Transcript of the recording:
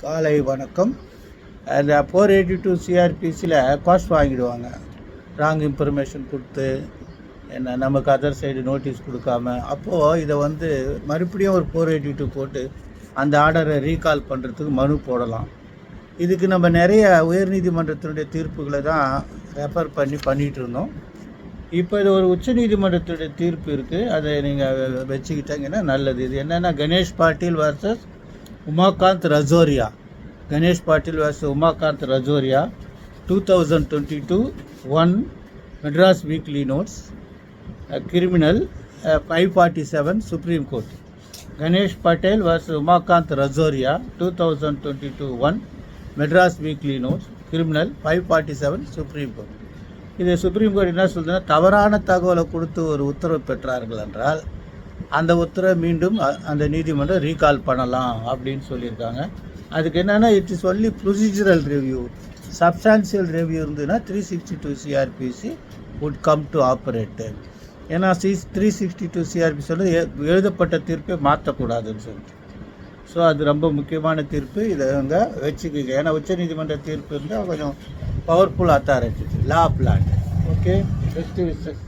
காலை வணக்கம். அந்த 482 சிஆர்பிசியில் காஸ்ட் வாங்கிடுவாங்க. ராங் இன்ஃபர்மேஷன் கொடுத்து என்ன நமக்கு அதர் சைடு நோட்டீஸ் கொடுக்காம. அப்போது இதை மறுபடியும் ஒரு 482 போட்டு அந்த ஆர்டரை ரீகால் பண்ணுறதுக்கு மனு போடலாம். இதுக்கு நம்ம நிறைய உயர்நீதிமன்றத்தினுடைய தீர்ப்புகளை தான் ரெஃபர் பண்ணிகிட்டு இருந்தோம். இப்போ இது ஒரு உச்சநீதிமன்றத்துடைய தீர்ப்பு இருக்குது, அதை நீங்கள் வச்சுக்கிட்டாங்கன்னா நல்லது. இது என்னென்னா Ganesh Patil versus Umakant Rajoria. Ganesh Patil versus Umakant Rajoria 2022 1 Madras weekly notes criminal 547 supreme court. Ganesh Patel versus Umakant Rajoria 2022 1 Madras weekly notes criminal 547 supreme court. இது சுப்ரீம் கோர்ட் என்ன சொல்லுதுன்னா, தவறான தகவலை கொடுத்து ஒரு உத்தரவு பெற்றார்கள் என்றால் அந்த உத்தரவை மீண்டும் அந்த நீதிமன்றம் ரீகால் பண்ணலாம் அப்படின்னு சொல்லியிருக்காங்க. அதுக்கு என்னென்னா, it is only procedural review. Substantial review இருந்ததுன்னா 362 CrPC would come to operate. ஏன்னா 362 சிஆர்பி எழுதப்பட்ட தீர்ப்பை மாற்றக்கூடாதுன்னு சொல்லிட்டு. ஸோ அது ரொம்ப முக்கியமான தீர்ப்பு. இதை அங்கே வச்சுக்கிங்க. ஏன்னா உச்சநீதிமன்ற தீர்ப்பு இருந்தால் கொஞ்சம் powerful authority, law of land. Okay, best wishes.